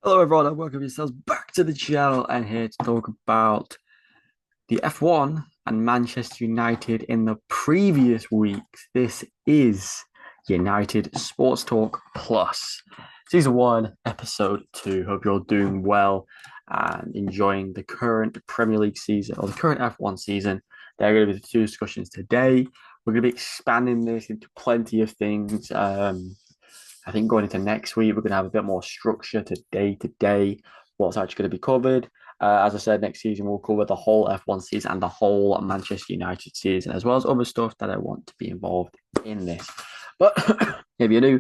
Hello everyone and welcome yourselves back to the channel and here to talk about the F1 and Manchester United in the previous weeks. This is United Sports Talk Plus, Season 1, Episode 2. Hope you're all doing well and enjoying the current Premier League season or the current F1 season. There are going to be the two discussions today. We're going to be expanding this into plenty of things. I think going into next week, we're going to have a bit more structure to day, what's actually going to be covered. As I said, next season we'll cover the whole F1 season and the whole Manchester United season, as well as other stuff that I want to be involved in this. But if you're new,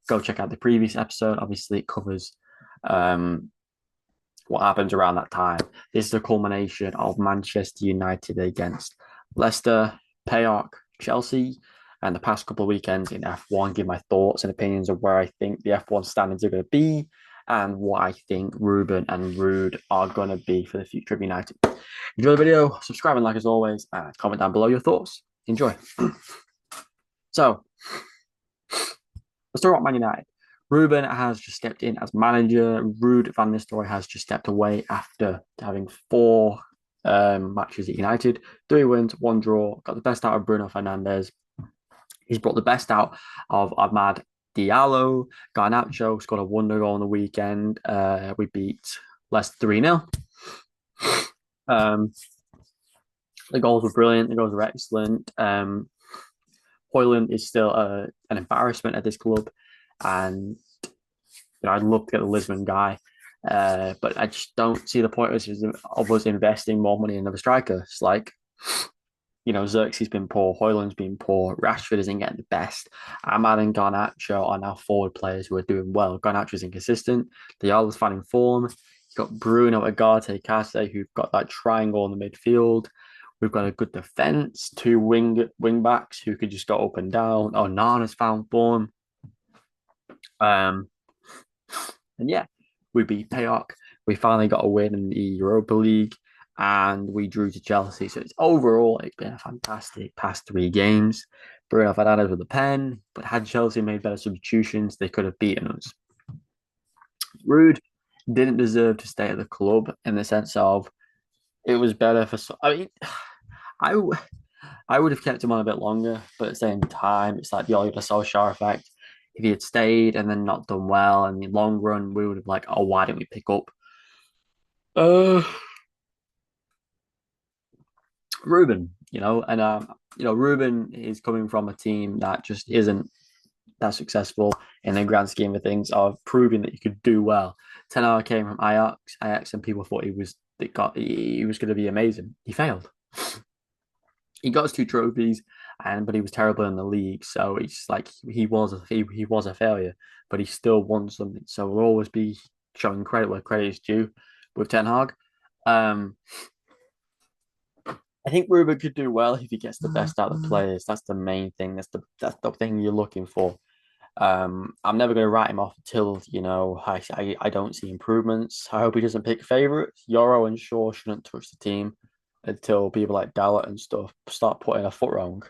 go check out the previous episode. Obviously, it covers what happens around that time. This is the culmination of Manchester United against Leicester, PAOK, Chelsea, and the past couple of weekends in F1. Give my thoughts and opinions of where I think the F1 standings are going to be and what I think Ruben and Ruud are going to be for the future of United. Enjoy the video, subscribe and like as always, and comment down below your thoughts. Enjoy. So, let's talk about Man United. Ruben has just stepped in as manager. Ruud van Nistelrooy has just stepped away after having four matches at United. 3 wins, 1 draw. Got the best out of Bruno Fernandes. He's brought the best out of Ahmad Diallo. Garnacho scored a wonder goal on the weekend. We beat Leicester 3-0. The goals were brilliant. The goals were excellent. Hoyland is still an embarrassment at this club. And I'd love to get the Lisbon guy, but I just don't see the point of us investing more money in another striker. It's like, Xerxes been poor, Hoyland's been poor, Rashford isn't getting the best. Ahmad and Garnacho are now forward players who are doing well. Garnacho's inconsistent. Diallo's finding form. You've got Bruno, Agate, Case, who've got that triangle in the midfield. We've got a good defence, 2 wing backs who could just go up and down. Oh, Nana's found form. Um, and yeah, we beat PAOK. We finally got a win in the Europa League and we drew to Chelsea. So it's been a fantastic past 3 games. Bruno Fernandes with the pen, but had Chelsea made better substitutions, they could have beaten us. Ruud didn't deserve to stay at the club in the sense of it was better for. I mean, I I would have kept him on a bit longer, but at the same time, it's like the Ole Solskjaer effect. If he had stayed and then not done well in the long run, we would have like, oh, why didn't we pick up uh Ruben? Ruben is coming from a team that just isn't that successful in the grand scheme of things of proving that you could do well. Ten Hag came from Ajax, and people thought he was going to be amazing. He failed. He got us 2 trophies, but he was terrible in the league. So it's like he was a failure, but he still won something. So we'll always be showing credit where credit is due with Ten Hag. Um, I think Ruben could do well if he gets the best out of the players. That's the main thing. That's the thing you're looking for. I'm never going to write him off until I don't see improvements. I hope he doesn't pick favourites. Yoro and Shaw shouldn't touch the team until people like Dallas and stuff start putting a foot wrong.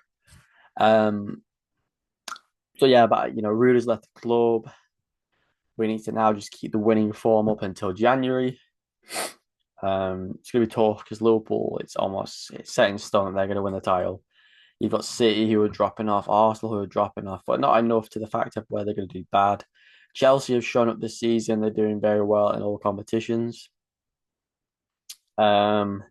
Um, so yeah, but Ruud has left the club. We need to now just keep the winning form up until January. It's gonna be tough because Liverpool, it's set in stone that they're gonna win the title. You've got City who are dropping off, Arsenal who are dropping off, but not enough to the fact of where they're going to do bad. Chelsea have shown up this season; they're doing very well in all competitions. Um,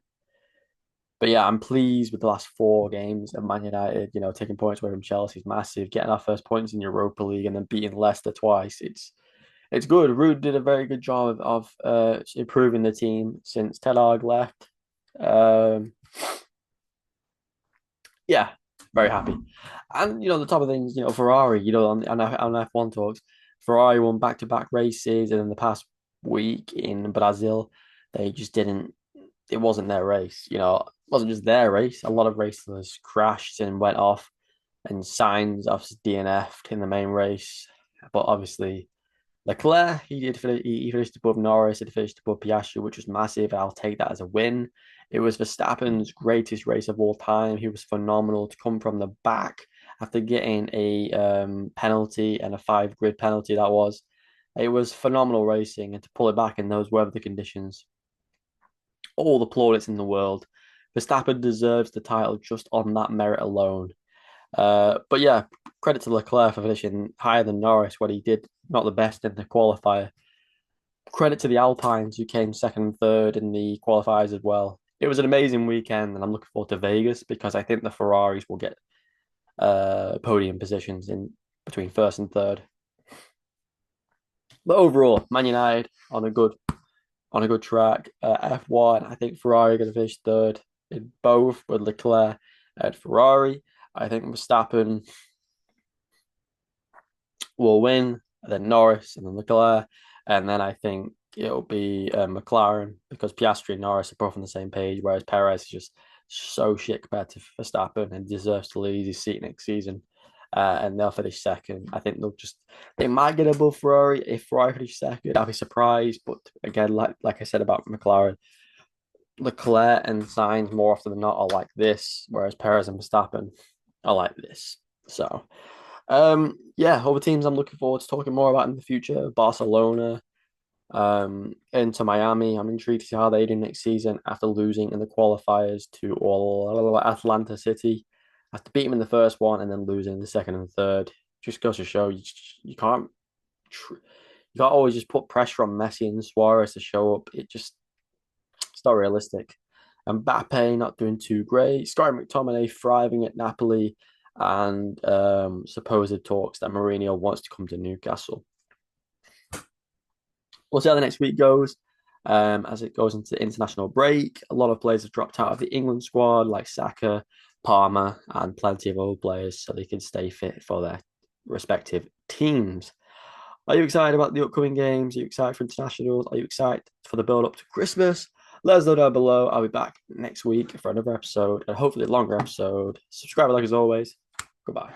but yeah, I'm pleased with the last 4 games of Man United. Taking points away from Chelsea is massive. Getting our first points in Europa League and then beating Leicester twice. It's good. Ruud did a very good job of improving the team since Ten Hag left. Um, yeah, very happy. And the top of things, Ferrari, on F1 talks, Ferrari won back-to-back races, and in the past week in Brazil, they just didn't. It wasn't their race. It wasn't just their race. A lot of racers crashed and went off, and Sainz obviously DNF'd in the main race. But obviously, Leclerc, he did finish, he finished above Norris, he finished above Piastri, which was massive. I'll take that as a win. It was Verstappen's greatest race of all time. He was phenomenal to come from the back after getting a penalty and a 5 grid penalty that was. It was phenomenal racing, and to pull it back in those weather conditions, all the plaudits in the world. Verstappen deserves the title just on that merit alone. But yeah, credit to Leclerc for finishing higher than Norris when he did not the best in the qualifier. Credit to the Alpines who came second and third in the qualifiers as well. It was an amazing weekend, and I'm looking forward to Vegas because I think the Ferraris will get podium positions in between first and third. But overall, Man United on a good track. F1, I think Ferrari are going to finish third in both with Leclerc and Ferrari. I think Verstappen will win, and then Norris, and then Leclerc, and then I think it'll be McLaren because Piastri and Norris are both on the same page, whereas Perez is just so shit compared to Verstappen and deserves to lose his seat next season. And they'll finish second. I think they might get above Ferrari. If Ferrari finish second, I'll be surprised. But again, like I said about McLaren, Leclerc and Sainz more often than not are like this, whereas Perez and Verstappen are like this. So yeah, other teams I'm looking forward to talking more about in the future. Barcelona, into Miami. I'm intrigued to see how they do next season after losing in the qualifiers to all Atlanta City. After beating them in the first one and then losing in the second and third, just goes to show you can't you can't always just put pressure on Messi and Suarez to show up. It's not realistic. And Mbappe not doing too great. Scott McTominay thriving at Napoli, and supposed talks that Mourinho wants to come to Newcastle. We'll see how the next week goes. As it goes into the international break, a lot of players have dropped out of the England squad, like Saka, Palmer, and plenty of old players, so they can stay fit for their respective teams. Are you excited about the upcoming games? Are you excited for internationals? Are you excited for the build up to Christmas? Let us know down below. I'll be back next week for another episode and hopefully a longer episode. Subscribe, like as always. Goodbye.